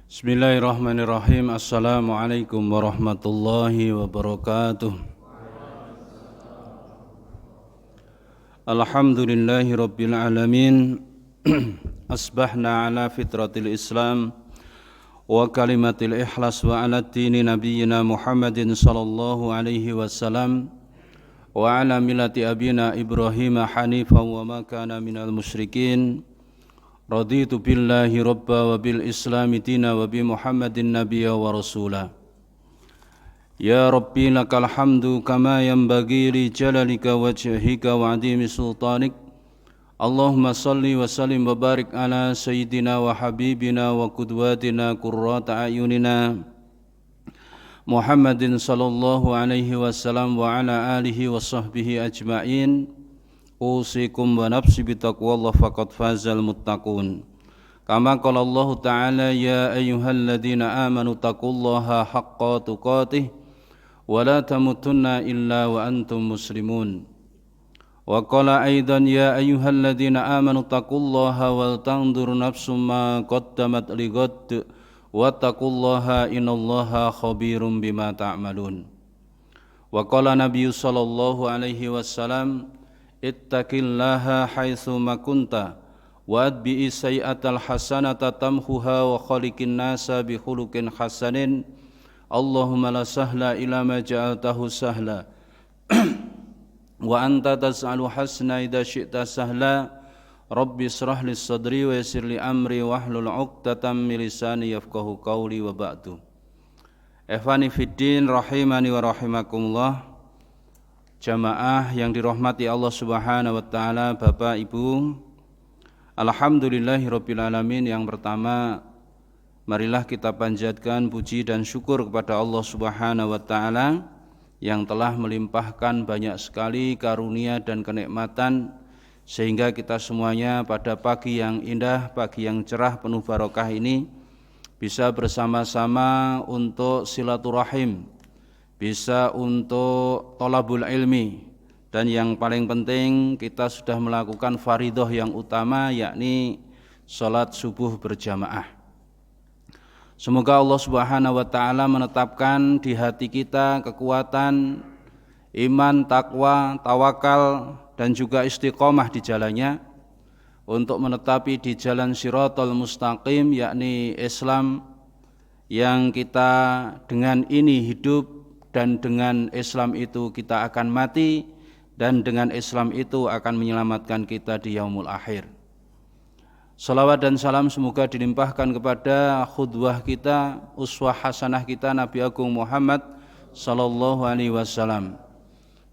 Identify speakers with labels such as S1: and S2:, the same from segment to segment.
S1: Bismillahirrahmanirrahim. Assalamualaikum warahmatullahi wabarakatuh. Alhamdulillahi rabbil alamin. Asbahna ala fitratil islam wa kalimatil ikhlas wa ala dini nabiyyina Muhammadin sallallahu alaihi wasallam wa ala millati abina Ibrahim hanifan wa ma kana minal musyrikin. Raditu billahi rabba wa bil islami dina wa bi Muhammadin nabiyya wa rasula. Ya Rabbi lakal hamdu kama yanbaghi li jalalika wajhika wa adimi sultanik. Allahumma salli wa sallim wa barik ala sayyidina wa habibina wa qudwatina qurrata ayunina Muhammadin sallallahu alaihi wasallam wa ala alihi wa sahbihi ajma'in. Usikum wa nafsi bitaqwallah faqad fazal muttaqun. Kama qala Allah Ta'ala ya ayyuhalladzina amanu taqullaha haqqa tuqatih wa la tamutunna illa wa antum muslimun. Wa qala aidan ya ayyuhalladzina amanu taqullaha wal tanzur nafsum ma qaddamat lighad wa taqullaha innallaha khabirum bima ta'malun. Wa qala Nabi sallallahu alaihi wasallam ittaqillaha haitsu ma kunta wa adbi'i sayyi'atal hasanata tamhuha wa khaliqin nasa bi khuluqin hasanin. Allahumma la sahla illa ma ja'altahu sahla wa anta tas'alu hasna idza syi'ta sahla. Rabbi israh li sadri wa yassir li amri wahlul 'uqdatam min lisani yafqahu qawli wa ba'du. Ikhwani fiddin rahimani wa rahimakumullah. Jamaah yang dirahmati Allah Subhanahu wa taala, Bapak Ibu, alhamdulillahirabbil alamin. Yang pertama, marilah kita panjatkan puji dan syukur kepada Allah Subhanahu wa taala yang telah melimpahkan banyak sekali karunia dan kenikmatan sehingga kita semuanya pada pagi yang indah, pagi yang cerah penuh barokah ini bisa bersama-sama untuk silaturahim, bisa untuk thalabul ilmi, dan yang paling penting kita sudah melakukan faridah yang utama, yakni salat subuh berjamaah. Semoga Allah Subhanahu wa taala menetapkan di hati kita kekuatan iman, takwa, tawakal dan juga istiqomah di jalannya untuk menetapi di jalan Shiratal Mustaqim, yakni Islam yang kita dengan ini hidup dan dengan Islam itu kita akan mati, dan dengan Islam itu akan menyelamatkan kita di yaumul akhir. Salawat dan salam semoga dilimpahkan kepada khudwah kita, uswah hasanah kita, Nabi Agung Muhammad sallallahu alaihi wasallam,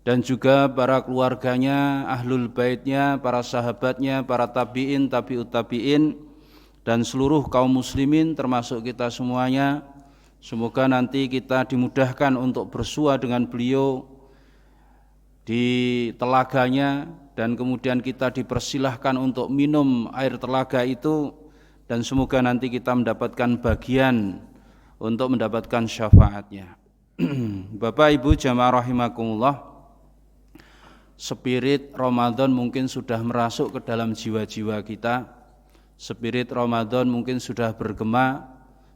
S1: dan juga para keluarganya, ahlul baitnya, para sahabatnya, para tabi'in, tabi'ut tabi'in, dan seluruh kaum muslimin termasuk kita semuanya. Semoga nanti kita dimudahkan untuk bersua dengan beliau di telaganya, dan kemudian kita dipersilahkan untuk minum air telaga itu, dan semoga nanti kita mendapatkan bagian untuk mendapatkan syafaatnya. Bapak Ibu jamaah rahimakumullah, spirit Ramadan mungkin sudah merasuk ke dalam jiwa-jiwa kita. Spirit Ramadan mungkin sudah bergema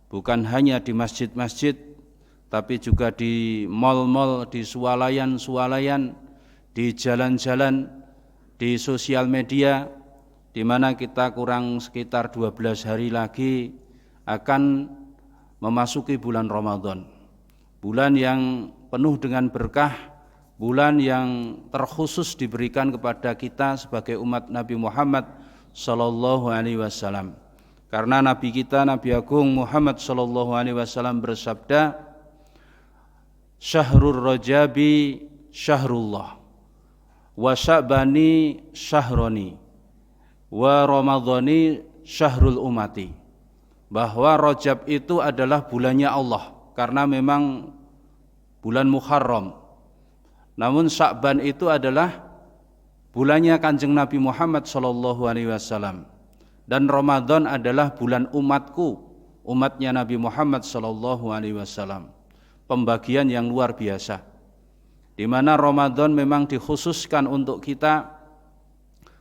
S1: bukan hanya di masjid-masjid, tapi juga di mal-mal, di swalayan-swalayan, di jalan-jalan, di sosial media, di mana kita kurang sekitar 12 hari lagi akan memasuki bulan Ramadan. Bulan yang penuh dengan berkah, bulan yang terkhusus diberikan kepada kita sebagai umat Nabi Muhammad sallallahu alaihi wasallam. Karena Nabi kita, Nabi Agung Muhammad sallallahu alaihi wasallam bersabda, Syahrul Rajabi syahrullah, wa Sya'bani syahroni, wa Ramadhani syahrul umati. Bahwa Rajab itu adalah bulannya Allah, karena memang bulan Muharram. Namun Sya'ban itu adalah bulannya Kanjeng Nabi Muhammad sallallahu alaihi wasallam. Dan Ramadan adalah bulan umatku, umatnya Nabi Muhammad sallallahu alaihi wasallam. Pembagian yang luar biasa, di mana Ramadan memang dikhususkan untuk kita,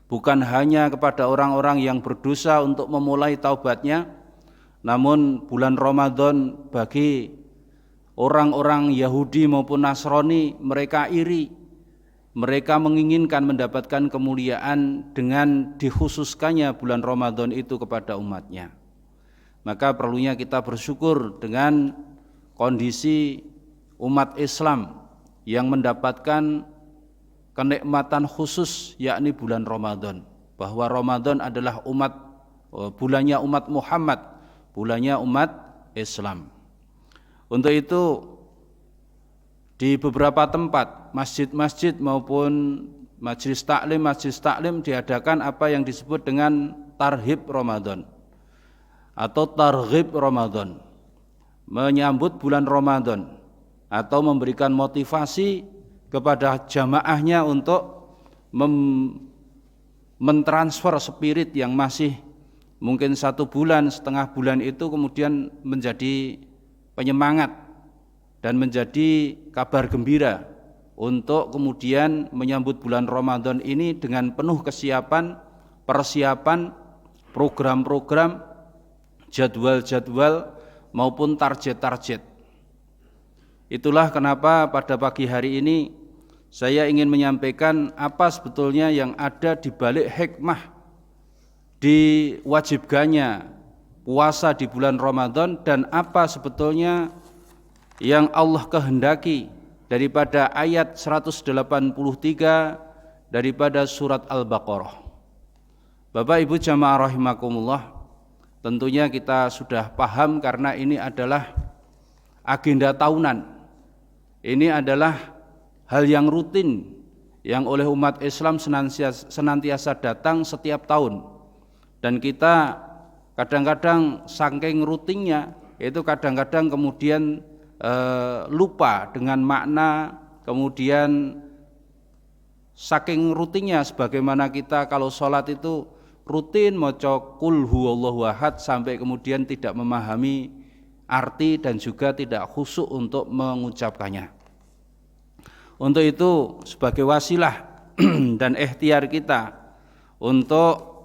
S1: bukan hanya kepada orang-orang yang berdosa untuk memulai taubatnya, Namun bulan Ramadan bagi orang-orang Yahudi maupun Nasrani mereka iri. Mereka menginginkan mendapatkan kemuliaan dengan dikhususkannya bulan Ramadan itu kepada umatnya. Maka perlunya kita bersyukur dengan kondisi umat Islam yang mendapatkan kenikmatan khusus yakni bulan Ramadan. Bahwa Ramadan adalah bulannya umat Muhammad, bulannya umat Islam. Untuk itu di beberapa tempat masjid-masjid maupun majelis taklim diadakan apa yang disebut dengan tarhib Ramadan atau targhib Ramadan, menyambut bulan Ramadan atau memberikan motivasi kepada jamaahnya untuk mentransfer spirit yang masih mungkin 1 bulan, setengah bulan itu kemudian menjadi penyemangat dan menjadi kabar gembira untuk kemudian menyambut bulan Ramadan ini dengan penuh kesiapan, persiapan, program-program, jadwal-jadwal maupun target-target. Itulah kenapa pada pagi hari ini saya ingin menyampaikan apa sebetulnya yang ada di balik hikmah diwajibkannya puasa di bulan Ramadan dan apa sebetulnya yang Allah kehendaki daripada ayat 183 daripada surat Al-Baqarah. Bapak Ibu jamaah rahimakumullah, tentunya kita sudah paham karena ini adalah agenda tahunan. Ini adalah hal yang rutin yang oleh umat Islam senantiasa datang setiap tahun. Dan kita kadang-kadang saking rutinnya itu kadang-kadang kemudian lupa dengan makna, kemudian saking rutinnya sebagaimana kita kalau sholat itu rutin maca qul huwallahu ahad sampai kemudian tidak memahami arti dan juga tidak khusyuk untuk mengucapkannya. Untuk itu sebagai wasilah dan ikhtiar kita untuk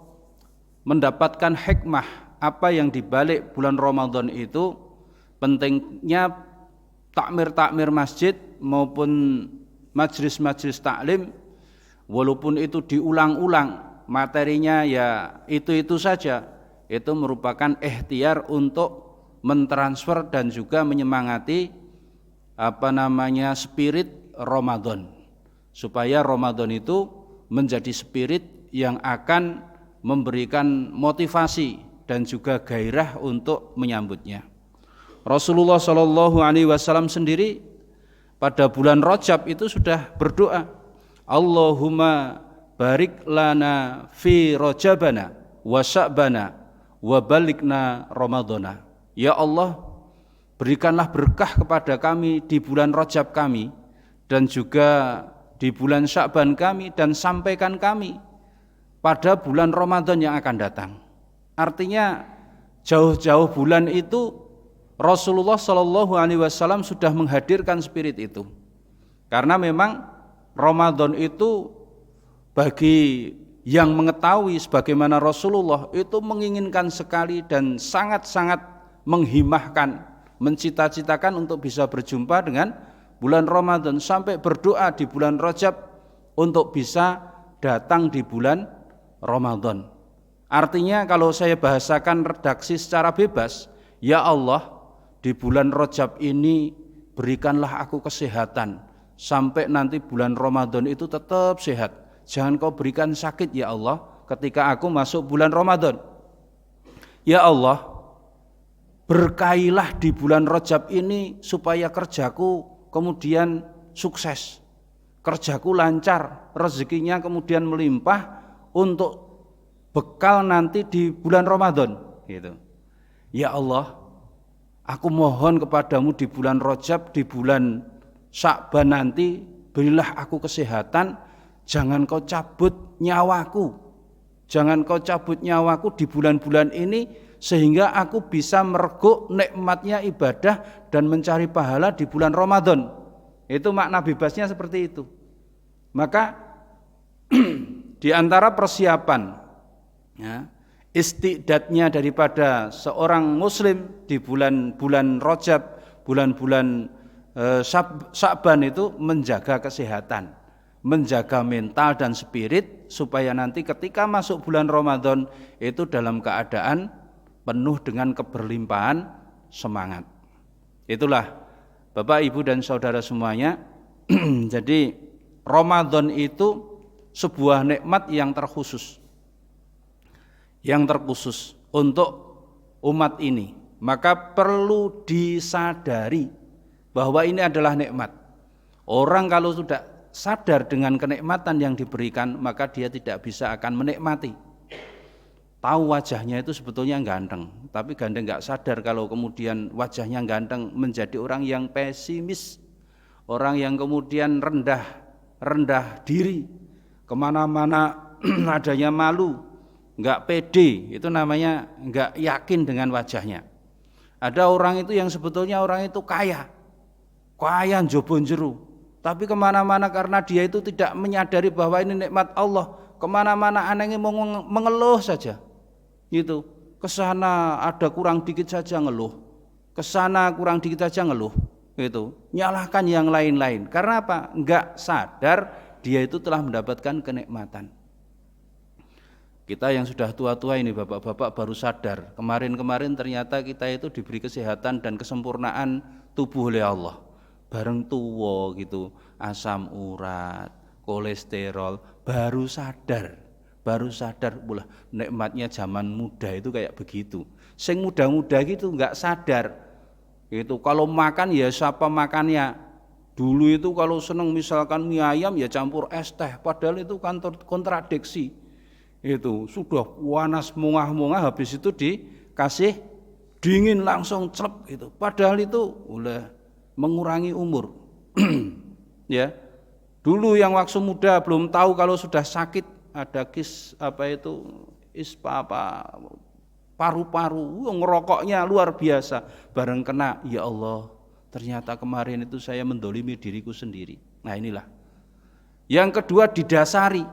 S1: mendapatkan hikmah apa yang dibalik bulan Ramadan itu, pentingnya takmir masjid maupun majelis-majelis taklim, walaupun itu diulang-ulang materinya ya itu saja, itu merupakan ikhtiar untuk mentransfer dan juga menyemangati spirit Ramadan, supaya Ramadan itu menjadi spirit yang akan memberikan motivasi dan juga gairah untuk menyambutnya. Rasulullah SAW sendiri pada bulan Rajab itu sudah berdoa, Allahumma barik lana fi rajabana wa sya'bana wa balikna ramadana. Ya Allah, berikanlah berkah kepada kami di bulan Rajab kami dan juga di bulan Sya'ban kami, dan sampaikan kami pada bulan Ramadan yang akan datang. Artinya jauh-jauh bulan itu Rasulullah SAW sudah menghadirkan spirit itu. Karena memang Ramadan itu bagi yang mengetahui sebagaimana Rasulullah itu menginginkan sekali dan sangat-sangat menghimahkan, mencita-citakan untuk bisa berjumpa dengan bulan Ramadan, sampai berdoa di bulan Rajab untuk bisa datang di bulan Ramadan. Artinya kalau saya bahasakan redaksi secara bebas, ya Allah, di bulan Rajab ini berikanlah aku kesehatan sampai nanti bulan Ramadan itu tetap sehat. Jangan kau berikan sakit ya Allah ketika aku masuk bulan Ramadan. Ya Allah, berkailah di bulan Rajab ini supaya kerjaku kemudian sukses, kerjaku lancar, rezekinya kemudian melimpah untuk bekal nanti di bulan Ramadan gitu. Ya Allah, aku mohon kepadamu di bulan Rajab, di bulan Sya'ban nanti berilah aku kesehatan, jangan kau cabut nyawaku. Jangan kau cabut nyawaku di bulan-bulan ini sehingga aku bisa mereguk nikmatnya ibadah dan mencari pahala di bulan Ramadan. Itu makna bebasnya seperti itu. Maka di antara persiapan ya, Istiqdatnya daripada seorang muslim di bulan-bulan Rajab, bulan-bulan Sya'ban itu menjaga kesehatan, menjaga mental dan spirit supaya nanti ketika masuk bulan Ramadan itu dalam keadaan penuh dengan keberlimpahan semangat. Itulah Bapak, Ibu dan saudara semuanya. Jadi Ramadan itu sebuah nikmat yang terkhusus untuk umat ini. Maka perlu disadari bahwa ini adalah nikmat. Orang kalau sudah sadar dengan kenikmatan yang diberikan, maka dia tidak bisa akan menikmati. Tahu wajahnya itu sebetulnya ganteng, tapi ganteng gak sadar kalau kemudian wajahnya ganteng menjadi orang yang pesimis, orang yang kemudian rendah diri, kemana-mana adanya malu, gak pede, itu namanya gak yakin dengan wajahnya. Ada orang itu yang sebetulnya orang itu kaya njobon jeru, tapi kemana-mana karena dia itu tidak menyadari bahwa ini nikmat Allah, kemana-mana anehnya mengeluh saja. Gitu. Kesana ada kurang dikit saja ngeluh, kesana kurang dikit saja ngeluh, gitu. Nyalahkan yang lain-lain. Karena apa? Enggak sadar dia itu telah mendapatkan kenikmatan. Kita yang sudah tua-tua ini, bapak-bapak baru sadar. Kemarin-kemarin ternyata kita itu diberi kesehatan dan kesempurnaan tubuh oleh Allah. Bareng tua gitu, asam urat, kolesterol, baru sadar pula nikmatnya zaman muda itu kayak begitu. Sing muda-muda gitu nggak sadar. Itu kalau makan ya siapa makannya. Dulu itu kalau seneng misalkan mie ayam ya campur es teh, padahal itu kontradiksi. Itu sudah panas mungah-mungah, habis itu dikasih dingin langsung celep gitu. Padahal itu udah mengurangi umur. Ya. Dulu yang waktu muda belum tahu kalau sudah sakit ada paru-paru, ngerokoknya luar biasa. Bareng kena, ya Allah, ternyata kemarin itu saya mendolimi diriku sendiri. Nah inilah. Yang kedua, didasari.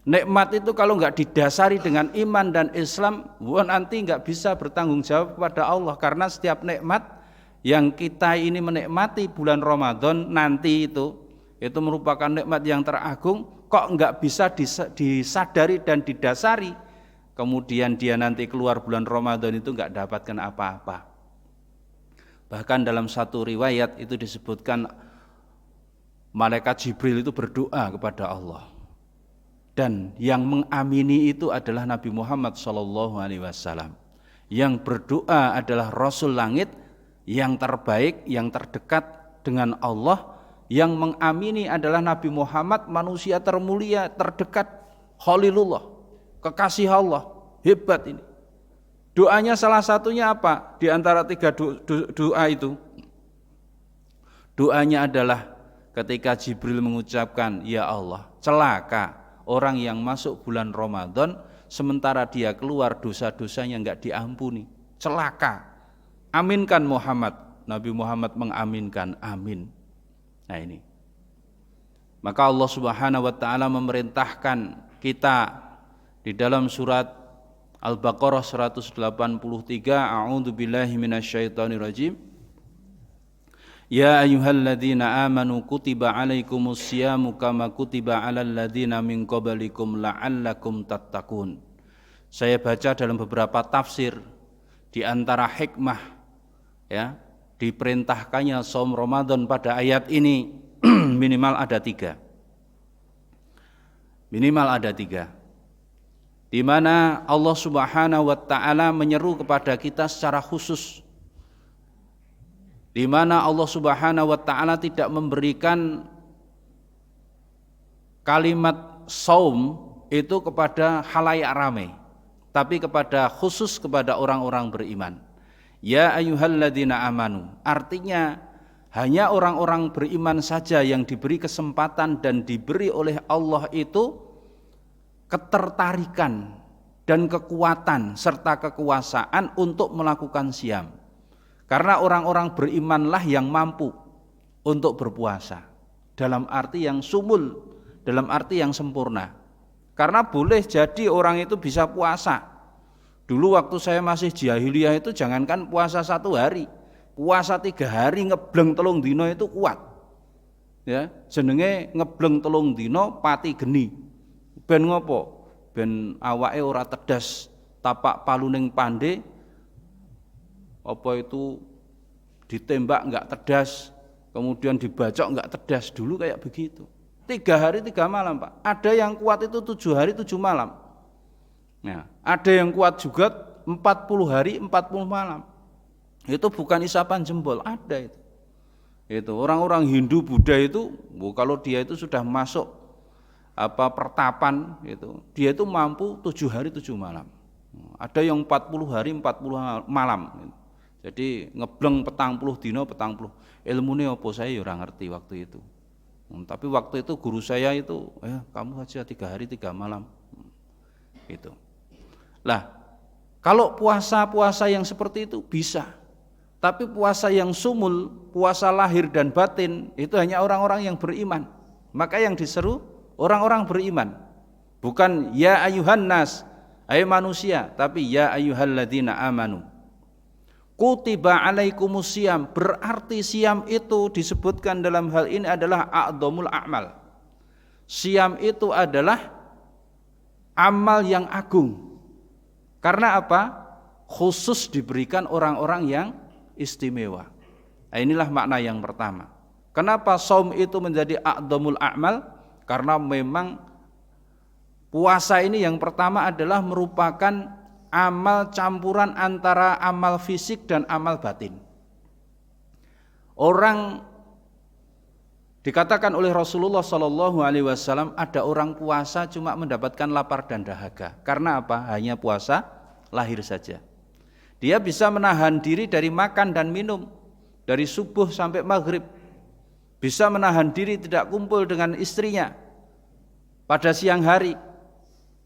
S1: Nikmat itu kalau nggak didasari dengan iman dan Islam, nanti nggak bisa bertanggung jawab kepada Allah. Karena setiap nikmat yang kita ini menikmati bulan Ramadan nanti itu merupakan nikmat yang teragung. Kok nggak bisa disadari dan didasari, kemudian dia nanti keluar bulan Ramadan itu nggak dapatkan apa-apa. Bahkan dalam satu riwayat itu disebutkan malaikat Jibril itu berdoa kepada Allah, dan yang mengamini itu adalah Nabi Muhammad SAW. Yang berdoa adalah Rasul Langit yang terbaik, yang terdekat dengan Allah. Yang mengamini adalah Nabi Muhammad, manusia termulia, terdekat, Khalilullah, kekasih Allah. Hebat ini. Doanya salah satunya apa? Di antara 3 doa itu, doanya adalah ketika Jibril mengucapkan, ya Allah, celaka orang yang masuk bulan Ramadan sementara dia keluar dosa-dosanya enggak diampuni. Celaka. Aminkan Muhammad. Nabi Muhammad mengaminkan, amin. Nah ini. Maka Allah Subhanahu wa taala memerintahkan kita di dalam surat Al-Baqarah 183, A'udzubillahi minasyaitonirrajim. Ya ayyuhalladzina amanu kutiba alaikumusyamu kama kutiba alal ladzina min qablikum la'allakum tattaqun. Saya baca dalam beberapa tafsir, di antara hikmah ya diperintahkannya saum Ramadan pada ayat ini minimal ada 3. Di mana Allah Subhanahu wa taala menyeru kepada kita secara khusus. Di mana Allah Subhanahu wa taala tidak memberikan kalimat saum itu kepada khalayak ramai, tapi khusus kepada orang-orang beriman. Ya ayyuhalladzina amanu, artinya hanya orang-orang beriman saja yang diberi kesempatan dan diberi oleh Allah itu ketertarikan dan kekuatan serta kekuasaan untuk melakukan siam. Karena orang-orang berimanlah yang mampu untuk berpuasa dalam arti yang sumul, dalam arti yang sempurna. Karena boleh jadi orang itu bisa puasa, Dulu waktu saya masih jahiliyah itu jangankan puasa 1 hari, puasa 3 hari ngebleng 3 dina itu kuat. Ya, jenenge ngebleng 3 dina pati geni. Ben ngopo? Ben awake ora tedas, tapak paluning pande apa itu ditembak enggak tedas, kemudian dibacok enggak tedas, dulu kayak begitu. 3 hari 3 malam, Pak. Ada yang kuat itu 7 hari 7 malam. Nah, ada yang kuat juga 40 hari 40 malam. Itu bukan isapan jempol, ada itu. Itu orang-orang Hindu Buddha itu, kalau dia itu sudah masuk pertapan itu, dia itu mampu 7 hari 7 malam. Ada yang 40 hari 40 malam. Jadi ngebleng 40 dino 40. Ilmune apa saya ya ora ngerti waktu itu. Tapi waktu itu guru saya itu, kamu aja 3 hari 3 malam. Gitu. Lah, kalau puasa-puasa yang seperti itu bisa. Tapi puasa yang sumul, puasa lahir dan batin, itu hanya orang-orang yang beriman. Maka yang diseru orang-orang beriman. Bukan ya ayuhan nas, hai manusia, tapi ya ayyuhalladzina amanu. Kutiba alaikumus siyam, berarti siam itu disebutkan dalam hal ini adalah a'dhamul a'mal. Siam itu adalah amal yang agung. Karena apa? Khusus diberikan orang-orang yang istimewa. Nah, inilah makna yang pertama. Kenapa shaum itu menjadi a'dhamul a'mal? Karena memang puasa ini yang pertama adalah merupakan amal campuran antara amal fisik dan amal batin. Orang dikatakan oleh Rasulullah SAW, ada orang puasa cuma mendapatkan lapar dan dahaga. Karena apa? Hanya puasa lahir saja. Dia bisa menahan diri dari makan dan minum dari subuh sampai maghrib. Bisa menahan diri tidak kumpul dengan istrinya pada siang hari.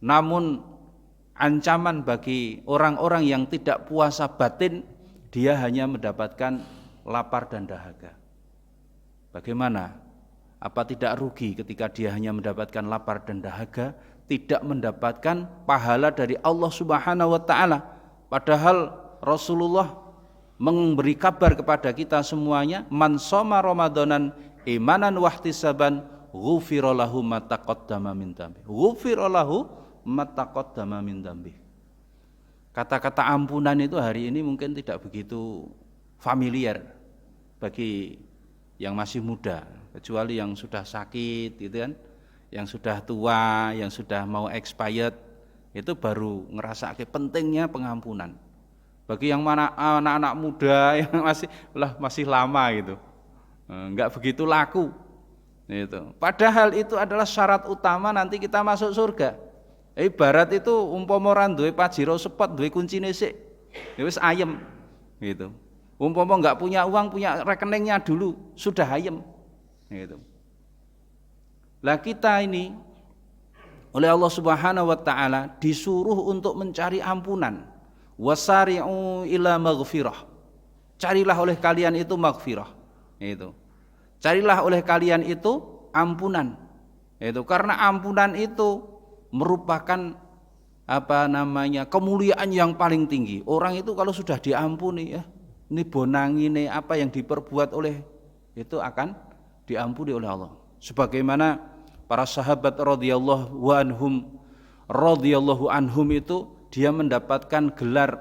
S1: Namun ancaman bagi orang-orang yang tidak puasa batin, dia hanya mendapatkan lapar dan dahaga. Bagaimana? Apa tidak rugi ketika dia hanya mendapatkan lapar dan dahaga, tidak mendapatkan pahala dari Allah Subhanahu wa taala? Padahal Rasulullah memberi kabar kepada kita semuanya, man shoma ramadanan imanan wahtisaban ghufira lahu ma taqaddama min dzambi. Ghufira lahu ma taqaddama min dzambi. Kata-kata ampunan itu hari ini mungkin tidak begitu familiar bagi yang masih muda, kecuali yang sudah sakit gitu kan, yang sudah tua, yang sudah mau expired, itu baru ngerasa pentingnya pengampunan. Bagi yang mana anak-anak muda yang masih lama gitu, enggak begitu laku. Itu. Padahal itu adalah syarat utama nanti kita masuk surga. Ibarat itu umpama ora duwe pajero sepot, duwe kuncine sik, wis ayem gitu. Umpama enggak punya uang, punya rekeningnya dulu, sudah ayem gitu. Lah kita ini oleh Allah Subhanahu wa taala disuruh untuk mencari ampunan. Wasari'u ila maghfirah. Carilah oleh kalian itu maghfirah. Itu. Carilah oleh kalian itu ampunan. Itu karena ampunan itu merupakan kemuliaan yang paling tinggi. Orang itu kalau sudah diampuni, ini bonangine apa yang diperbuat oleh itu akan diampuni oleh Allah. Sebagaimana para sahabat radhiyallahu anhum itu dia mendapatkan gelar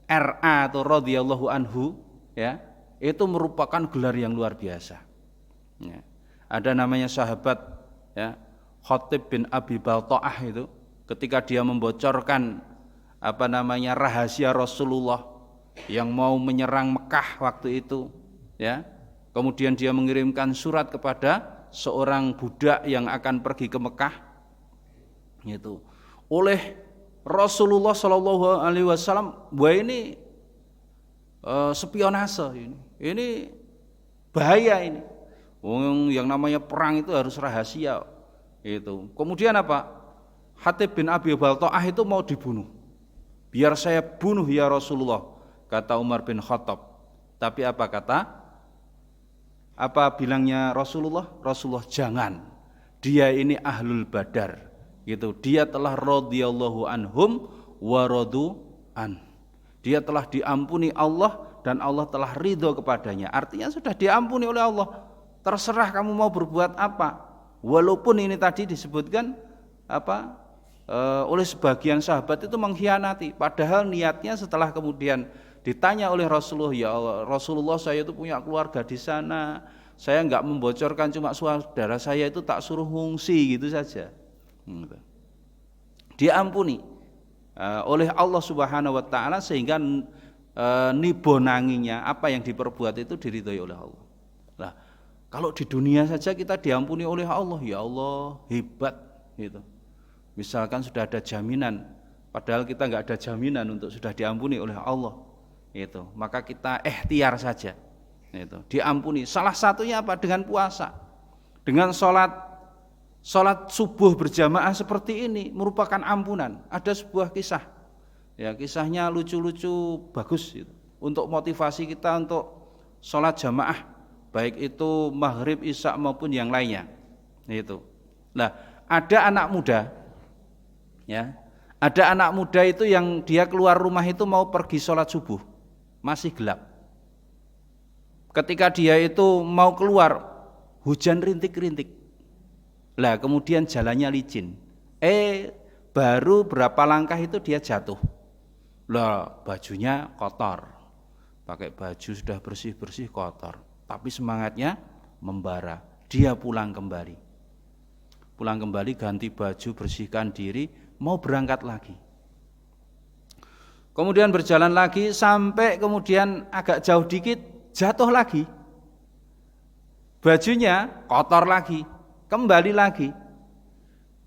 S1: RA atau radhiyallahu anhu, ya, itu merupakan gelar yang luar biasa. Ya. Ada namanya sahabat, ya, Khatib bin Abi Balta'ah itu, ketika dia membocorkan rahasia Rasulullah yang mau menyerang Mekah waktu itu, ya, kemudian dia mengirimkan surat kepada seorang budak yang akan pergi ke Mekah, itu oleh Rasulullah Shallallahu Alaihi Wasallam, bahwa ini spionase, ini bahaya ini. Yang namanya perang itu harus rahasia. Itu. Kemudian apa? Khatib bin Abi Balta'ah itu mau dibunuh. Biar saya bunuh ya Rasulullah, kata Umar bin Khattab. Tapi apa bilangnya Rasulullah? Rasulullah, jangan. Dia ini ahlul badar. Gitu. Dia telah radhiyallahu anhum wa radu Dia telah diampuni Allah dan Allah telah ridho kepadanya. Artinya sudah diampuni oleh Allah. Terserah kamu mau berbuat apa. Walaupun ini tadi disebutkan oleh sebagian sahabat itu mengkhianati. Padahal niatnya setelah kemudian ditanya oleh Rasulullah, ya Allah, Rasulullah saya itu punya keluarga di sana. Saya enggak membocorkan, cuma saudara saya itu tak suruh ngungsi gitu saja. Diampuni oleh Allah Subhanahu wa taala sehingga nibonanginya apa yang diperbuat itu diridhoi oleh Allah. Nah, kalau di dunia saja kita diampuni oleh Allah, ya Allah hebat gitu. Misalkan sudah ada jaminan, padahal kita enggak ada jaminan untuk sudah diampuni oleh Allah. Itu, maka kita ikhtiar saja. Itu, diampuni. Salah satunya apa? Dengan puasa. Dengan Sholat subuh berjamaah seperti ini merupakan ampunan. Ada sebuah kisah, ya kisahnya lucu-lucu, bagus gitu. Untuk motivasi kita untuk sholat jamaah, baik itu maghrib, isya maupun yang lainnya. Itu. Nah, ada anak muda, ya, ada anak muda itu yang dia keluar rumah itu mau pergi sholat subuh, masih gelap. Ketika dia itu mau keluar, hujan rintik-rintik. Lah kemudian jalannya licin. Baru berapa langkah itu dia jatuh. Lah bajunya kotor. Pakai baju sudah bersih-bersih kotor. Tapi semangatnya membara. Dia pulang kembali. Pulang kembali, ganti baju, bersihkan diri, mau berangkat lagi. Kemudian berjalan lagi sampai kemudian agak jauh dikit, jatuh lagi. Bajunya kotor lagi. Kembali lagi,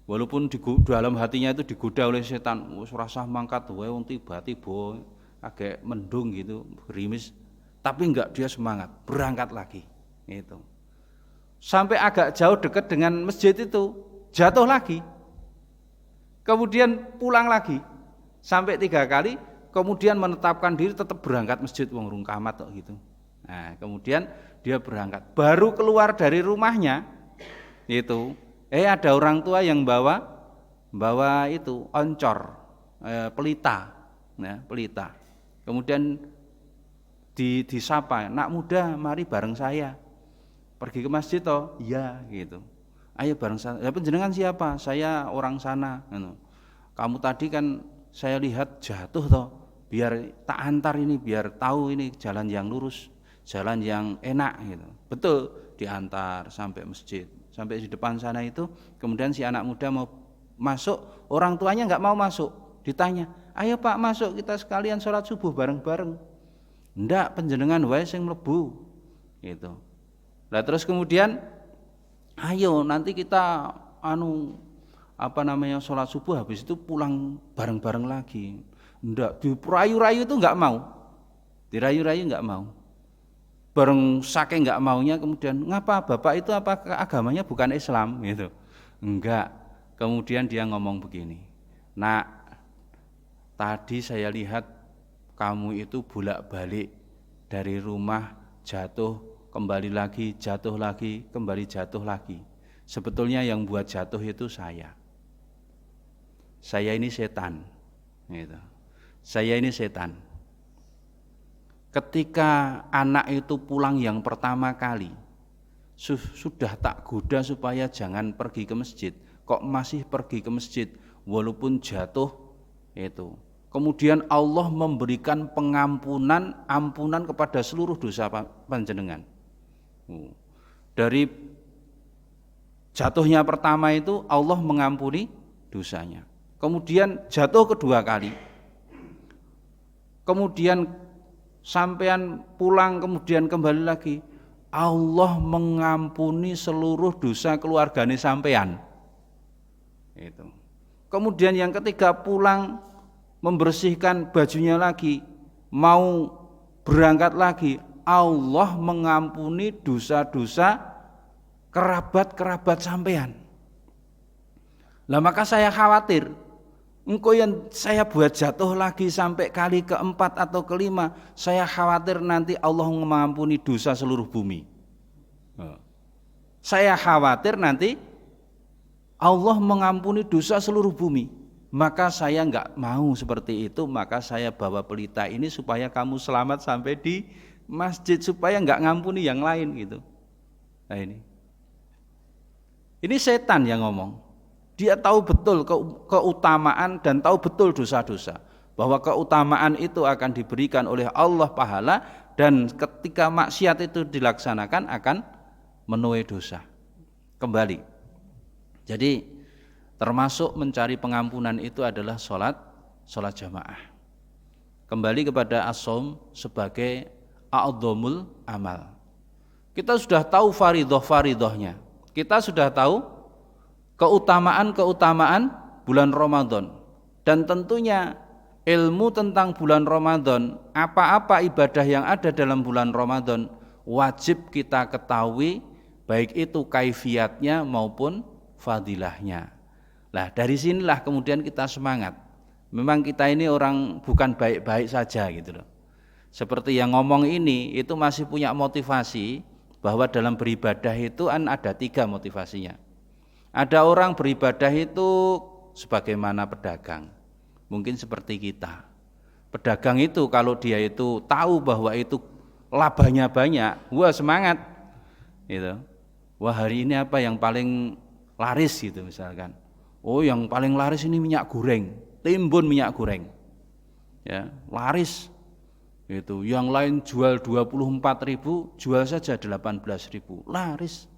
S1: walaupun di dalam hatinya itu digoda oleh setan, rasa mangkat wae tiba-tiba agak mendung gitu, gerimis, tapi enggak, dia semangat, berangkat lagi. Itu. Sampai agak jauh dekat dengan masjid itu, jatuh lagi. Kemudian pulang lagi, sampai 3 kali, kemudian menetapkan diri tetap berangkat masjid, wong rung kamat kok gitu. Nah, kemudian dia berangkat, baru keluar dari rumahnya. Itu ada orang tua yang bawa itu oncor, pelita, ya, pelita. Kemudian disapa, nak muda, mari bareng saya pergi ke masjid toh. Iya gitu. Ayo bareng saya. Ya, penjenengan siapa? Saya orang sana. Kamu tadi kan saya lihat jatuh toh. Biar tak antar ini, biar tahu ini jalan yang lurus, jalan yang enak gitu. Betul, diantar sampai masjid. Sampai di depan sana itu, kemudian si anak muda mau masuk, orang tuanya enggak mau masuk. Ditanya, ayo Pak masuk, kita sekalian sholat subuh bareng-bareng. Enggak, penjenengan wae sing mlebu. Gitu. Nah terus kemudian, ayo nanti kita sholat subuh, habis itu pulang bareng-bareng lagi. Enggak, dirayu-rayu itu enggak mau. Dirayu-rayu enggak mau. Bareng saking enggak maunya, kemudian ngapa bapak itu apa agamanya bukan Islam gitu. Enggak. Kemudian dia ngomong begini, nak, tadi saya lihat kamu itu bolak-balik dari rumah, jatuh kembali lagi, jatuh lagi, kembali jatuh lagi. Sebetulnya yang buat jatuh itu saya ini setan gitu. Saya ini setan. Ketika anak itu pulang yang pertama kali, sudah tak goda supaya jangan pergi ke masjid, kok masih pergi ke masjid walaupun jatuh itu. Kemudian Allah memberikan ampunan kepada seluruh dosa panjenengan. Dari jatuhnya pertama itu Allah mengampuni dosanya. Kemudian jatuh kedua kali. Kemudian sampean pulang kemudian kembali lagi, Allah mengampuni seluruh dosa keluargane sampean. Itu. Kemudian yang ketiga pulang membersihkan bajunya lagi, mau berangkat lagi, Allah mengampuni dosa-dosa kerabat-kerabat sampean. Lah maka saya khawatir, engkau yang saya buat jatuh lagi sampai kali keempat atau kelima, saya khawatir nanti Allah mengampuni dosa seluruh bumi. Saya khawatir nanti Allah mengampuni dosa seluruh bumi. maka saya enggak mau seperti itu, maka saya bawa pelita ini supaya kamu selamat sampai di masjid, supaya enggak ngampuni yang lain gitu. Nah ini setan yang ngomong. Dia tahu betul keutamaan dan tahu betul dosa-dosa, bahwa keutamaan itu akan diberikan oleh Allah pahala, dan ketika maksiat itu dilaksanakan akan menuai dosa kembali. Jadi termasuk mencari pengampunan itu adalah sholat jamaah. Kembali kepada as-shaum sebagai a'dhamul amal. Kita sudah tahu faridohnya. Kita sudah tahu keutamaan bulan Ramadan, dan tentunya ilmu tentang bulan Ramadan, apa-apa ibadah yang ada dalam bulan Ramadan wajib kita ketahui, baik itu kaifiatnya maupun fadilahnya. Nah dari sinilah kemudian kita semangat. Memang kita ini orang bukan baik-baik saja gitu loh. Seperti yang ngomong ini itu masih punya motivasi, bahwa dalam beribadah itu ada 3 motivasinya. Ada orang beribadah itu sebagaimana pedagang, mungkin seperti kita. Pedagang itu kalau dia itu tahu bahwa itu labanya banyak, wah semangat gitu. Wah hari ini apa yang paling laris gitu misalkan. Oh yang paling laris ini minyak goreng, timbun minyak goreng. Ya, laris. Itu yang lain jual 24.000, jual saja 18.000, laris.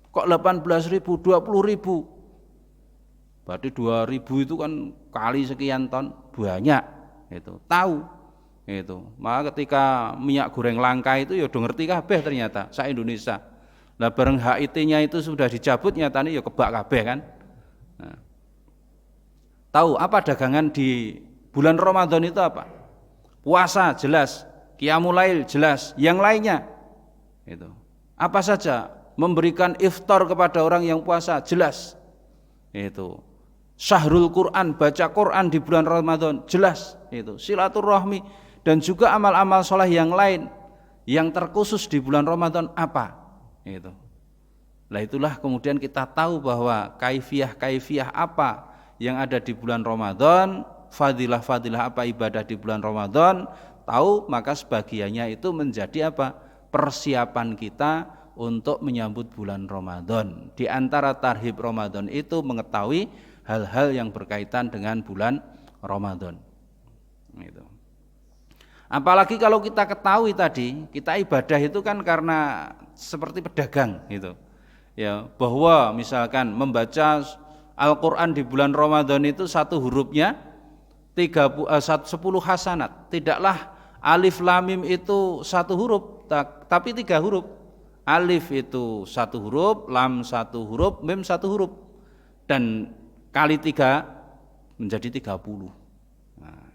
S1: Kok 18.000, 20.000, berarti 2.000 itu kan kali sekian ton, banyak. Itu tahu itu. Maka ketika minyak goreng langka itu ya udah ngerti kabeh ternyata sa Indonesia. Lah bareng HIT-nya itu sudah dicabut, nyatanya ya kebak kabeh kan. Nah, tahu apa dagangan di bulan Ramadan itu apa? Puasa jelas, qiyamul lail jelas, yang lainnya itu apa saja, memberikan iftar kepada orang yang puasa jelas, itu syahrul Quran, baca Quran di bulan Ramadan jelas, itu silaturahmi, dan juga amal-amal soleh yang lain yang terkhusus di bulan Ramadan apa itu. Nah itulah kemudian kita tahu bahwa kaifiah apa yang ada di bulan Ramadan, fadilah apa ibadah di bulan Ramadan, tahu, maka sebagiannya itu menjadi apa? Persiapan kita untuk menyambut bulan Ramadan. Di antara tarhib Ramadan itu mengetahui hal-hal yang berkaitan dengan bulan Ramadan. Gitu. Apalagi kalau kita ketahui tadi, kita ibadah itu kan karena seperti pedagang gitu. Ya, bahwa misalkan membaca Al-Qur'an di bulan Ramadan itu satu hurufnya 10 hasanat. Tidaklah alif lam mim itu satu huruf, tapi 3 huruf. Alif itu 1 huruf, lam 1 huruf, mim 1 huruf. Dan kali 3 menjadi 30. Nah,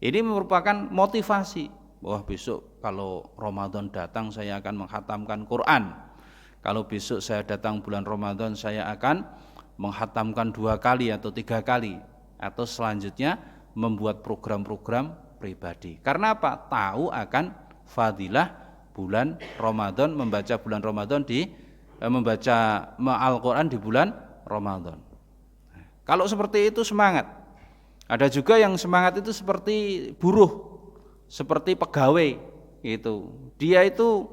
S1: ini merupakan motivasi bahwa besok kalau Ramadan datang saya akan menghatamkan Quran. Kalau besok saya datang bulan Ramadan saya akan menghatamkan 2 kali atau 3 kali, atau selanjutnya membuat program-program pribadi. Karena apa? Tahu akan fadilah bulan Ramadan, membaca bulan Ramadan membaca Al-Qur'an di bulan Ramadan. Kalau seperti itu semangat. Ada juga yang semangat itu seperti buruh, seperti pegawai itu. Dia itu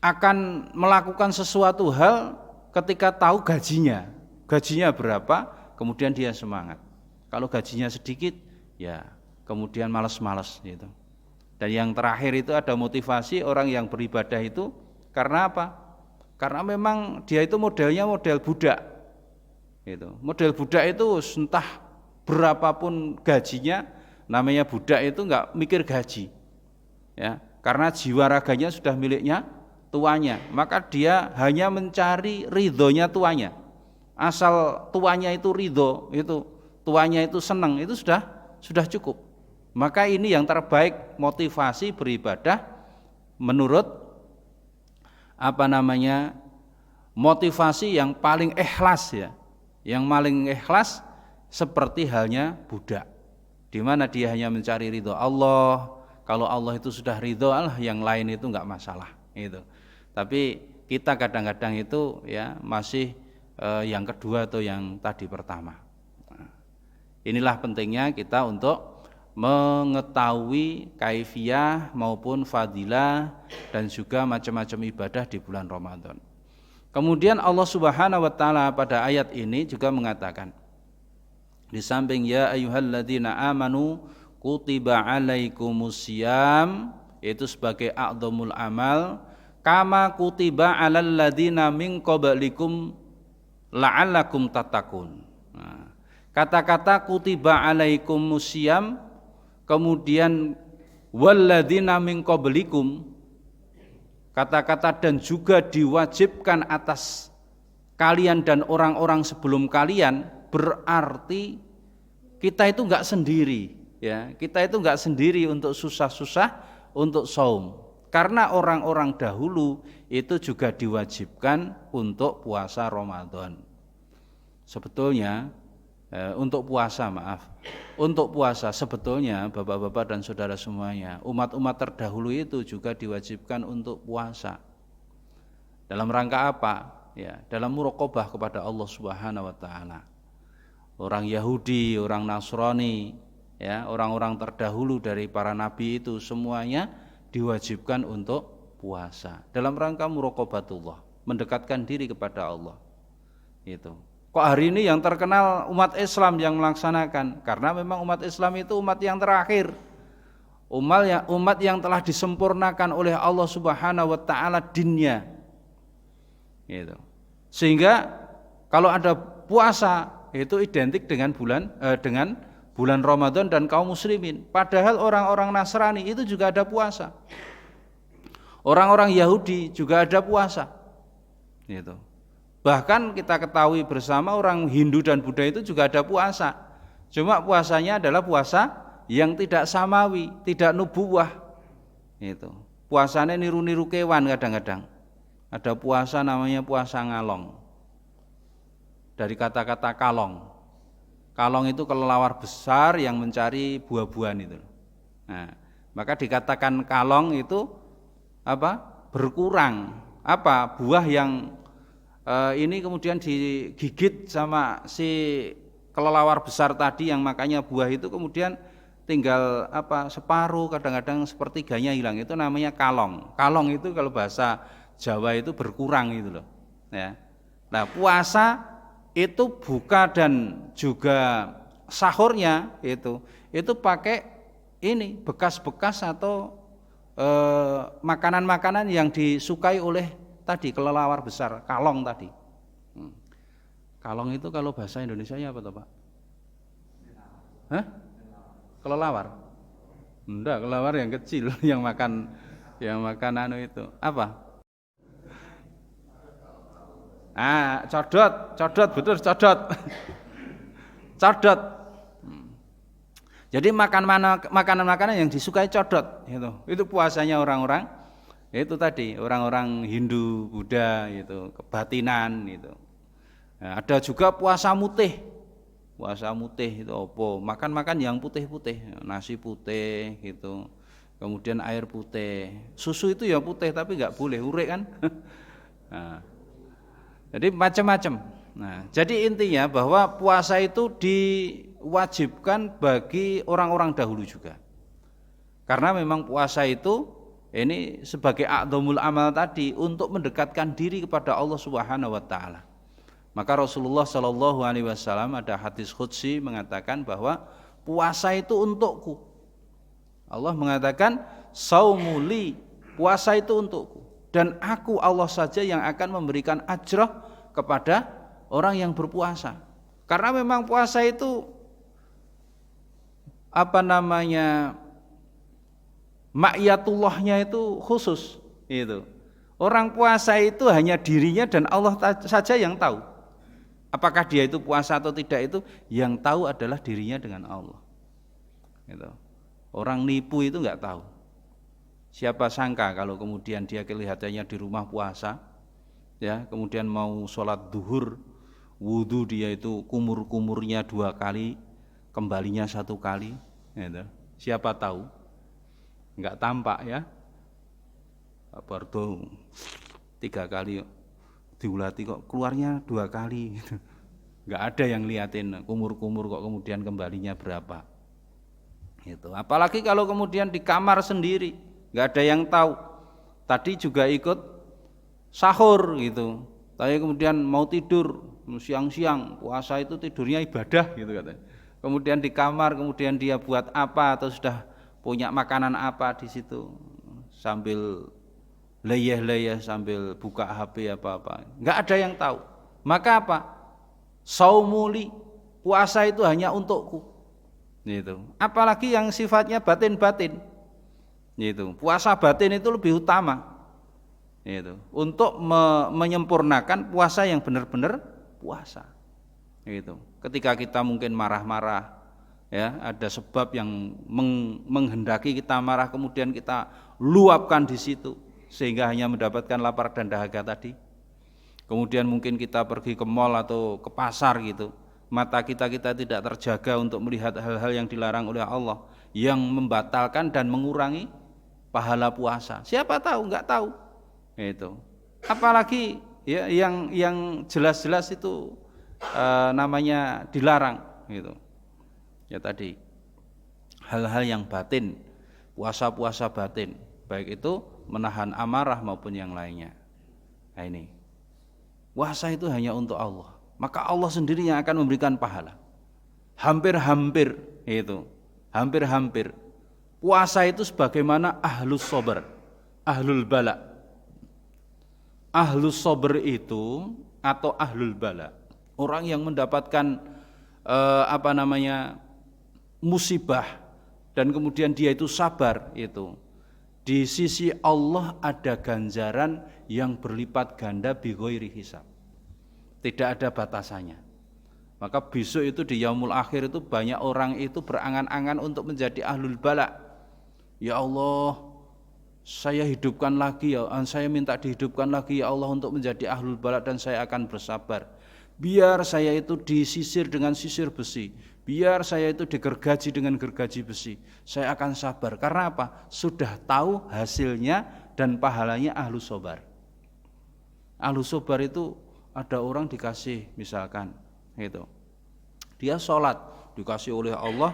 S1: akan melakukan sesuatu hal ketika tahu gajinya. Gajinya berapa, kemudian dia semangat. Kalau gajinya sedikit, ya kemudian malas-malas gitu. Dan yang terakhir itu ada motivasi orang yang beribadah itu karena apa? Karena memang dia itu modelnya model budak. Gitu. Model budak itu entah berapapun gajinya, namanya budak itu enggak mikir gaji. Ya, karena jiwa raganya sudah miliknya tuannya, maka dia hanya mencari ridhonya tuannya. Asal tuannya itu ridho, itu tuannya itu senang, itu sudah cukup. Maka ini yang terbaik motivasi beribadah menurut motivasi yang paling ikhlas ya. Yang paling ikhlas seperti halnya budak, di mana dia hanya mencari ridho Allah. Kalau Allah itu sudah ridho, yang lain itu enggak masalah itu. Tapi kita kadang-kadang itu ya masih yang kedua atau yang tadi pertama. Inilah pentingnya kita untuk mengetahui kaifiyah maupun fadilah dan juga macam-macam ibadah di bulan Ramadan. Kemudian Allah Subhanahu wa taala pada ayat ini juga mengatakan, di samping ya ayyuhalladzina amanu kutiba alaikumusiyam, itu sebagai a'dhamul amal, kama kutiba alal ladzina min qablikum la'allakum tattaqun. Nah, kata-kata kutiba alaikumusiyam, kemudian walladzina min qablikum, kata-kata dan juga diwajibkan atas kalian dan orang-orang sebelum kalian, berarti kita itu enggak sendiri, ya. Kita itu enggak sendiri untuk susah-susah untuk saum. Karena orang-orang dahulu itu juga diwajibkan untuk puasa Ramadan. Sebetulnya untuk puasa sebetulnya Bapak-bapak dan saudara semuanya, umat-umat terdahulu itu juga diwajibkan untuk puasa. Dalam rangka apa? Ya, dalam muraqabah kepada Allah Subhanahu wa taala. Orang Yahudi, orang Nasrani, ya, orang-orang terdahulu dari para nabi itu semuanya diwajibkan untuk puasa dalam rangka muraqabatullah, mendekatkan diri kepada Allah. Itu. Kok hari ini yang terkenal umat Islam yang melaksanakan? Karena memang umat Islam itu umat yang terakhir. Umat yang telah disempurnakan oleh Allah Subhanahu wa taala dinnya. Gitu. Sehingga kalau ada puasa itu identik dengan bulan Ramadan dan kaum muslimin. Padahal orang-orang Nasrani itu juga ada puasa. Orang-orang Yahudi juga ada puasa. Gitu. Bahkan kita ketahui bersama orang Hindu dan Buddha itu juga ada puasa. Cuma puasanya adalah puasa yang tidak samawi, tidak nubuwah. Itu. Puasanya niru-niru kewan kadang-kadang. Ada puasa namanya puasa ngalong. Dari kata-kata kalong. Kalong itu kelelawar besar yang mencari buah-buahan itu. Nah, maka dikatakan kalong itu apa? Berkurang. Apa? Buah yang ini kemudian digigit sama si kelelawar besar tadi, yang makanya buah itu kemudian tinggal separuh, kadang-kadang sepertiganya hilang. Itu namanya kalong. Kalong itu kalau bahasa Jawa itu berkurang itu loh. Ya. Nah, puasa itu buka dan juga sahurnya itu pakai ini bekas-bekas atau makanan-makanan yang disukai oleh tadi kelelawar besar, kalong tadi. Kalong itu kalau bahasa Indonesianya apa toh, Pak? Hah? Kelelawar? Enggak, kelelawar yang kecil yang makan anu itu. Apa? Codot betul, codot. Codot. Jadi makanan-makanan yang disukai codot itu puasanya orang-orang itu tadi, orang-orang Hindu, Buddha itu, kebatinan itu. Nah, ada juga puasa mutih. Puasa mutih itu apa? Makan yang putih-putih, nasi putih gitu. Kemudian air putih. Susu itu ya putih tapi enggak boleh urek kan? Nah, jadi macam-macam. Nah, jadi intinya bahwa puasa itu diwajibkan bagi orang-orang dahulu juga. Karena memang puasa itu ini sebagai a'dhamul amal tadi, untuk mendekatkan diri kepada Allah Subhanahu wa taala. Maka Rasulullah sallallahu alaihi wasallam ada hadis qudsi mengatakan bahwa puasa itu untukku. Allah mengatakan saumuli, puasa itu untukku. Dan aku Allah saja yang akan memberikan ajrah kepada orang yang berpuasa. Karena memang puasa itu ma'iyatullahnya itu khusus itu. Orang puasa itu hanya dirinya dan Allah saja yang tahu. Apakah dia itu puasa atau tidak, itu yang tahu adalah dirinya dengan Allah. Gitu. Orang nipu itu enggak tahu. Siapa sangka kalau kemudian dia kelihatannya di rumah puasa, ya, kemudian mau sholat duhur, wudhu dia itu kumur-kumurnya 2 kali, kembalinya 1 kali, gitu. Siapa tahu? Enggak tampak ya. Bardo 3 kali diulati kok keluarnya 2 kali gitu. Nggak ada yang liatin kumur-kumur kok kemudian kembalinya berapa. Gitu. Apalagi kalau kemudian di kamar sendiri, nggak ada yang tahu. Tadi juga ikut sahur gitu. Tapi kemudian mau tidur siang-siang, puasa itu tidurnya ibadah gitu katanya. Kemudian di kamar, kemudian dia buat apa atau sudah punya makanan apa di situ sambil leyeh-leyeh sambil buka HP apa-apa. Nggak ada yang tahu. Maka apa? Saumuli, puasa itu hanya untukku. Gitu. Apalagi yang sifatnya batin-batin. Gitu. Puasa batin itu lebih utama. Gitu. Untuk menyempurnakan puasa yang benar-benar puasa. Gitu. Ketika kita mungkin marah-marah, ya, ada sebab yang menghendaki kita marah, kemudian kita luapkan di situ sehingga hanya mendapatkan lapar dan dahaga tadi. Kemudian mungkin kita pergi ke mal atau ke pasar gitu. Mata kita tidak terjaga untuk melihat hal-hal yang dilarang oleh Allah, yang membatalkan dan mengurangi pahala puasa. Siapa tahu? Enggak tahu. Itu. Apalagi ya yang jelas-jelas itu namanya dilarang gitu. Ya tadi hal-hal yang batin, puasa-puasa batin, baik itu menahan amarah maupun yang lainnya. Nah ini. Puasa itu hanya untuk Allah. Maka Allah sendiri yang akan memberikan pahala. Hampir-hampir itu. Hampir-hampir. Puasa itu sebagaimana ahlus sabar, ahlul bala. Ahlus sabar itu atau ahlul bala, orang yang mendapatkan musibah dan kemudian dia itu sabar itu. Di sisi Allah ada ganjaran yang berlipat ganda bi ghairi hisab. Tidak ada batasannya. Maka besok itu di yaumul akhir itu banyak orang itu berangan-angan untuk menjadi ahlul bala. Ya Allah, saya hidupkan lagi ya, saya minta dihidupkan lagi ya Allah untuk menjadi ahlul bala dan saya akan bersabar. Biar saya itu disisir dengan sisir besi, biar saya itu digergaji dengan gergaji besi. Saya akan sabar. Karena apa? Sudah tahu hasilnya dan pahalanya ahlus sabar. Ahlus sabar itu ada orang dikasih misalkan gitu. Dia sholat dikasih oleh Allah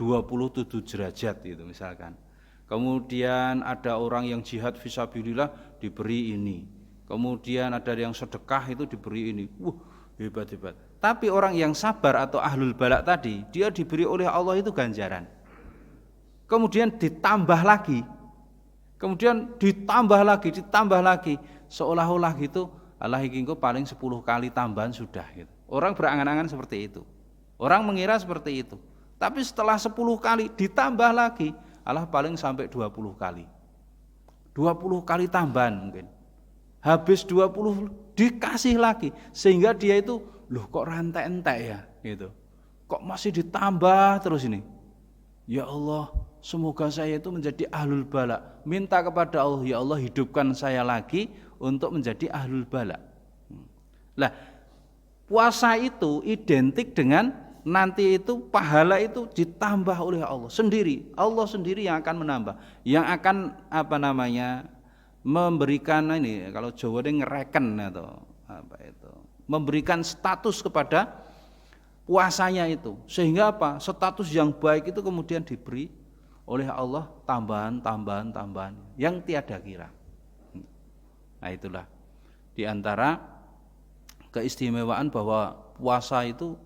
S1: 27 derajat gitu misalkan. Kemudian ada orang yang jihad fisabilillah diberi ini. Kemudian ada yang sedekah itu diberi ini. Hebat-hebat. Tapi orang yang sabar atau ahlul balak tadi, dia diberi oleh Allah itu ganjaran. Kemudian ditambah lagi. Kemudian ditambah lagi. Seolah-olah gitu, Allah ingin paling 10 kali tambahan sudah gitu. Orang berangan-angan seperti itu. Orang mengira seperti itu. Tapi setelah 10 kali ditambah lagi, Allah paling sampai 20 kali. 20 kali tambahan mungkin. Habis 20 dikasih lagi sehingga dia itu loh kok rantai-entek ya gitu. Kok masih ditambah terus ini. Ya Allah, semoga saya itu menjadi ahlul bala. Minta kepada Allah, ya Allah hidupkan saya lagi untuk menjadi ahlul bala. Lah, puasa itu identik dengan nanti itu pahala itu ditambah oleh Allah sendiri. Allah sendiri yang akan menambah, yang akan memberikan ini, kalau Jawa ini ngereken atau memberikan status kepada puasanya itu. Sehingga apa? Status yang baik itu kemudian diberi oleh Allah tambahan yang tiada kira. Nah, itulah di antara keistimewaan bahwa puasa itu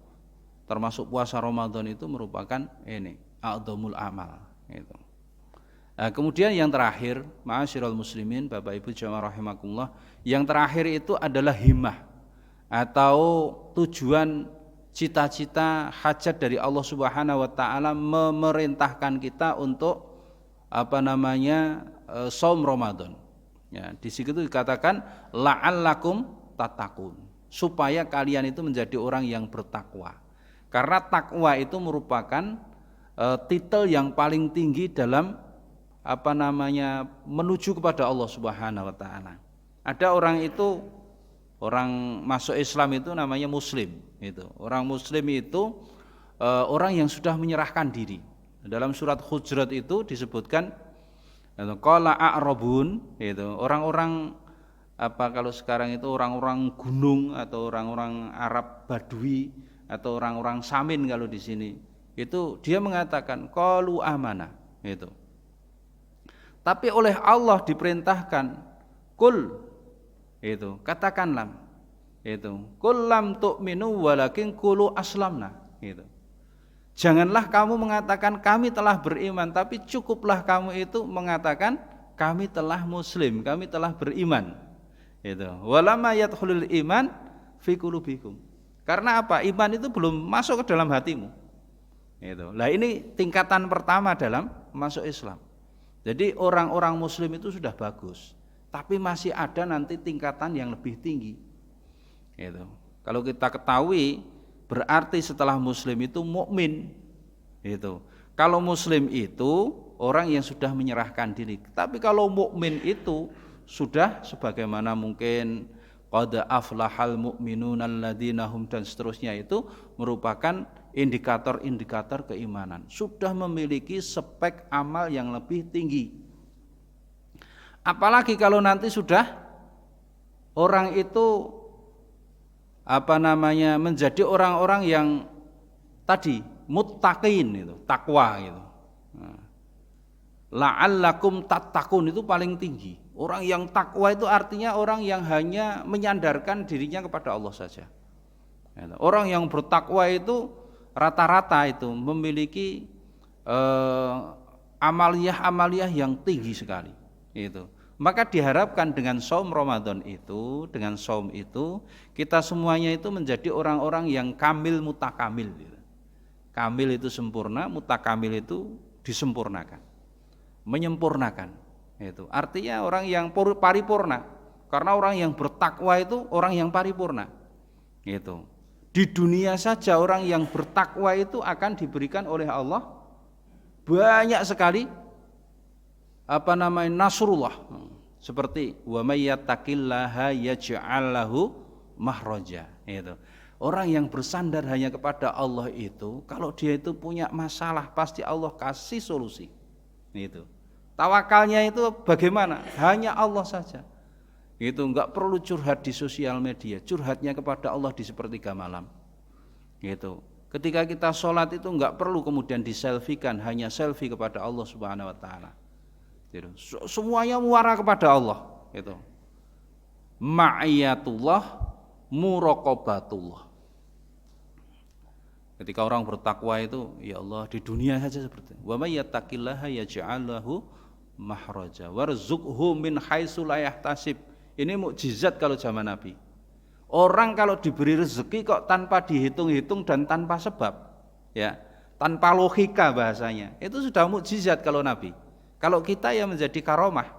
S1: termasuk puasa Ramadan itu merupakan ini a'dhamul amal gitu. Nah, kemudian yang terakhir, ma'asyiral muslimin, Bapak Ibu jamaah rahimakumullah, yang terakhir itu adalah himmah atau tujuan cita-cita hajat dari Allah Subhanahu wa taala memerintahkan kita untuk shaum Ramadan. Ya, di situ dikatakan la'allakum tattaqun, supaya kalian itu menjadi orang yang bertakwa. Karena takwa itu merupakan titel yang paling tinggi dalam menuju kepada Allah Subhanahu wa taala. Ada orang itu, orang masuk Islam itu namanya muslim itu. Orang muslim itu orang yang sudah menyerahkan diri. Dalam surat Hujurat itu disebutkan qala a'rabun itu, orang-orang apa kalau sekarang itu orang-orang gunung atau orang-orang Arab Badui atau orang-orang Samin kalau di sini itu dia mengatakan qalu amana itu. Tapi oleh Allah diperintahkan kul itu katakanlah itu kul lam tu'minu walakin qulu aslamna itu. Janganlah kamu mengatakan kami telah beriman, tapi cukuplah kamu itu mengatakan kami telah muslim, kami telah beriman. Itu. Walamma yadkhulul iman fi qulubikum. Karena apa? Iman itu belum masuk ke dalam hatimu. Itu. Lah ini tingkatan pertama dalam masuk Islam. Jadi orang-orang muslim itu sudah bagus, tapi masih ada nanti tingkatan yang lebih tinggi. Itu. Kalau kita ketahui berarti setelah muslim itu mukmin. Itu. Kalau muslim itu orang yang sudah menyerahkan diri. Tapi kalau mukmin itu sudah sebagaimana mungkin qad aflahal mu'minun alladzina hum dan seterusnya itu merupakan indikator-indikator keimanan. Sudah memiliki spek amal yang lebih tinggi. Apalagi kalau nanti sudah orang itu menjadi orang-orang yang tadi muttaqin itu, takwa itu. La'allakum tattaqun itu paling tinggi. Orang yang takwa itu artinya orang yang hanya menyandarkan dirinya kepada Allah saja. Orang yang bertakwa itu rata-rata itu memiliki amaliyah-amaliyah yang tinggi sekali. Itu. Maka diharapkan dengan saum Ramadan itu, dengan saum itu, kita semuanya itu menjadi orang-orang yang kamil mutakamil. Kamil itu sempurna, mutakamil itu disempurnakan, menyempurnakan. Itu artinya orang yang paripurna. Karena orang yang bertakwa itu orang yang paripurna. Itu. Di dunia saja orang yang bertakwa itu akan diberikan oleh Allah banyak sekali nasrullah. Seperti wa may yattaqillaha yaj'al lahu makhraja. Itu. Orang yang bersandar hanya kepada Allah itu, kalau dia itu punya masalah pasti Allah kasih solusi. Itu. Tawakalnya itu bagaimana? Hanya Allah saja. Itu enggak perlu curhat di sosial media, curhatnya kepada Allah di sepertiga malam. Gitu. Ketika kita sholat itu enggak perlu kemudian diselfikan, hanya selfie kepada Allah Subhanahu wa taala. Gitu. Semuanya muara kepada Allah, gitu. Ma'iyatullah, muraqabatullah. Ketika orang bertakwa itu, ya Allah di dunia saja seperti itu. Wa may yattaqillaha yaj'al lahu makhraja warzuqhu min haitsu la yahtasib. Ini mukjizat kalau zaman Nabi. Orang kalau diberi rezeki kok tanpa dihitung-hitung dan tanpa sebab, ya, tanpa logika bahasanya. Itu sudah mukjizat kalau Nabi. Kalau kita ya menjadi karomah,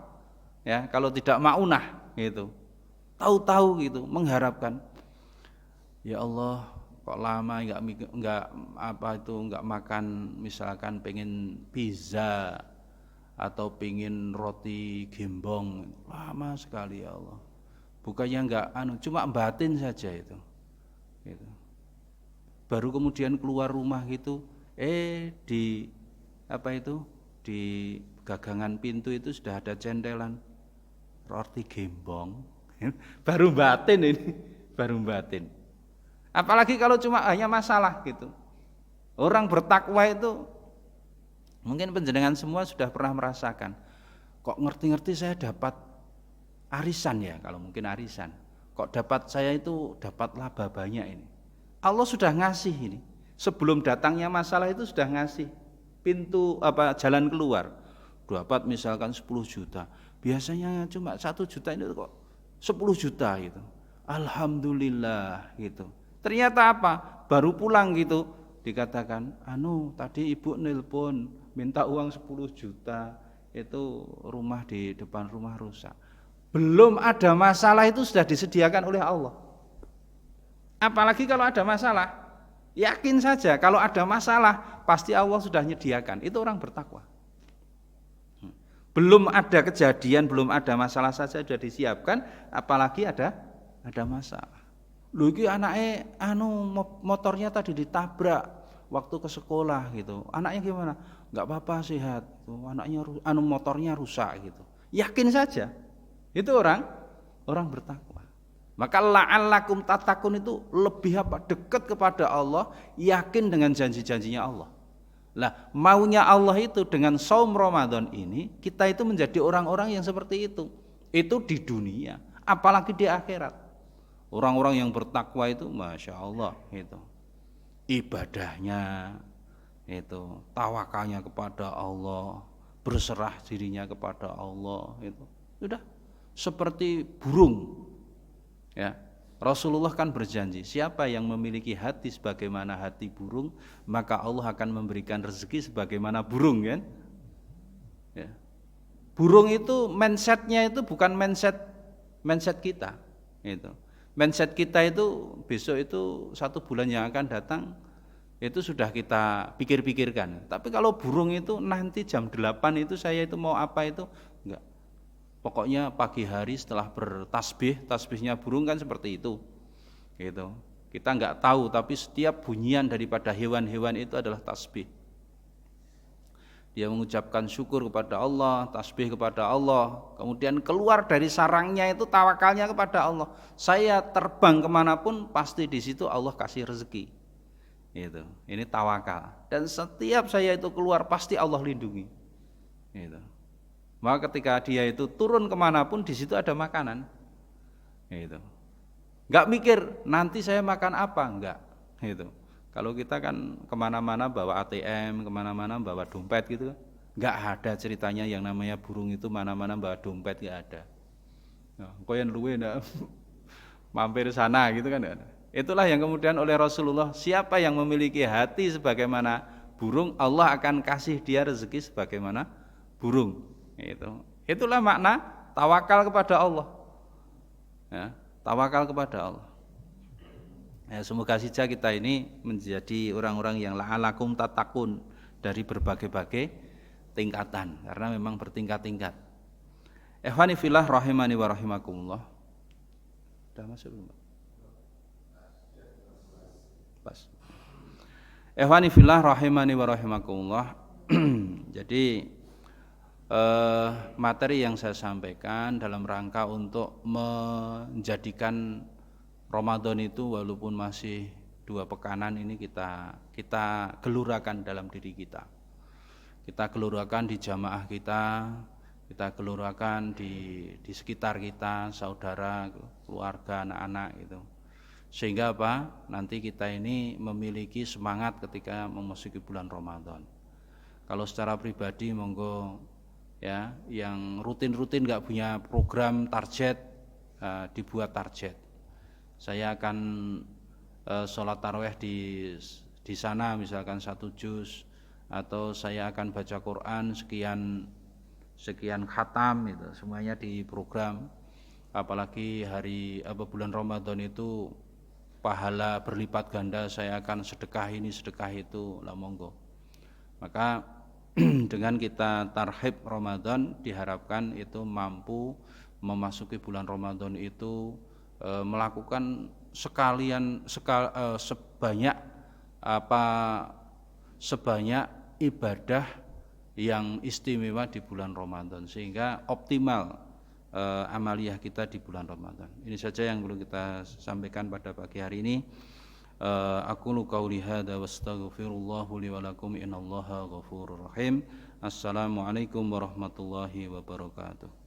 S1: ya, kalau tidak maunah, gitu. Tahu-tahu gitu, mengharapkan, ya Allah, kok lama enggak makan, misalkan pengen pizza atau pengen roti gembong, lama sekali ya Allah. Bukannya enggak cuma batin saja itu. Gitu. Baru kemudian keluar rumah gitu, di gagangan pintu itu sudah ada centelan roti gembong. Baru batin ini, baru batin. Apalagi kalau cuma hanya masalah gitu. Orang bertakwa itu mungkin panjenengan semua sudah pernah merasakan. Kok ngerti-ngerti saya dapat arisan ya, kalau mungkin arisan. Kok saya itu dapat laba banyak ini. Allah sudah ngasih ini. Sebelum datangnya masalah itu sudah ngasih pintu jalan keluar. Dapat misalkan 10 juta. Biasanya cuma 1 juta ini kok 10 juta gitu. Alhamdulillah gitu. Ternyata apa? Baru pulang gitu dikatakan, tadi ibu nelpon minta uang 10 juta, itu rumah di depan rumah rusak. Belum ada masalah itu sudah disediakan oleh Allah. Apalagi kalau ada masalah, yakin saja kalau ada masalah pasti Allah sudah menyediakan. Itu orang bertakwa. Belum ada kejadian, belum ada masalah saja sudah disiapkan, apalagi ada masalah. Lho iki anake motornya tadi ditabrak waktu ke sekolah gitu. Anaknya gimana? Enggak apa-apa, sehat. Anaknya motornya rusak gitu. Yakin saja. Itu orang Orang bertakwa. Maka la'allakum tattaqun itu lebih dekat kepada Allah, yakin dengan janji-janjinya Allah. Lah, maunya Allah itu dengan saum Ramadan ini, kita itu menjadi orang-orang yang seperti itu. Itu di dunia, apalagi di akhirat. Orang-orang yang bertakwa itu Masya Allah itu. Ibadahnya itu, tawakalnya kepada Allah, berserah dirinya kepada Allah itu. Sudah seperti burung. Ya, Rasulullah kan berjanji, siapa yang memiliki hati sebagaimana hati burung, maka Allah akan memberikan rezeki sebagaimana burung, kan? Ya. Burung itu mindsetnya itu bukan mindset kita, itu. Mindset kita itu besok itu 1 bulan yang akan datang itu sudah kita pikir-pikirkan. Tapi kalau burung itu nanti jam 8 itu saya itu mau apa itu enggak. Pokoknya pagi hari setelah bertasbih, tasbihnya burung kan seperti itu. Gitu. Kita enggak tahu, tapi setiap bunyian daripada hewan-hewan itu adalah tasbih. Dia mengucapkan syukur kepada Allah, tasbih kepada Allah, kemudian keluar dari sarangnya itu tawakalnya kepada Allah. Saya terbang kemanapun pasti di situ Allah kasih rezeki. Gitu. Ini tawakal. Dan setiap saya itu keluar pasti Allah lindungi. Gitu. Maka ketika dia itu turun kemanapun di situ ada makanan, gitu. Nggak mikir nanti saya makan apa, enggak, gitu. Kalau kita kan kemana-mana bawa ATM, kemana-mana bawa dompet gitu, nggak ada ceritanya yang namanya burung itu mana-mana bawa dompet, nggak ada. Nah, kau yang luwe ndak mampir sana gitu kan? Itulah yang kemudian oleh Rasulullah, siapa yang memiliki hati sebagaimana burung, Allah akan kasih dia rezeki sebagaimana burung. Itulah makna tawakal kepada Allah. Ya, tawakal kepada Allah. Ya, semoga saja kita ini menjadi orang-orang yang la'alakum tattaqun dari berbagai-bagai tingkatan, karena memang bertingkat-tingkat. Ikhwani fillah rahimani wa rahimakumullah. Sudah masuk belum? Pas. Ikhwani fillah rahimani wa rahimakumullah. Jadi materi yang saya sampaikan dalam rangka untuk menjadikan Ramadan itu walaupun masih 2 pekanan ini kita gelurakan dalam diri kita. Kita gelurakan di jamaah kita gelurakan di sekitar kita, saudara, keluarga, anak-anak gitu. Sehingga apa? Nanti kita ini memiliki semangat ketika memasuki bulan Ramadan. Kalau secara pribadi monggo ya, yang rutin-rutin nggak punya program target, dibuat target. Saya akan sholat tarawih di sana misalkan 1 juz, atau saya akan baca Quran sekian khatam, itu semuanya di program. Apalagi bulan Ramadan itu pahala berlipat ganda, saya akan sedekah ini sedekah itu, lah monggo. Maka dengan kita tarhib Ramadan diharapkan itu mampu memasuki bulan Ramadan itu melakukan sebanyak ibadah yang istimewa di bulan Ramadan, sehingga optimal amaliyah kita di bulan Ramadan. Ini saja yang perlu kita sampaikan pada pagi hari ini. Aqulu qauli hadza wastaghfirullahu li wa lakum innallaha ghafurur rahim. Assalamualaikum warahmatullahi wabarakatuh.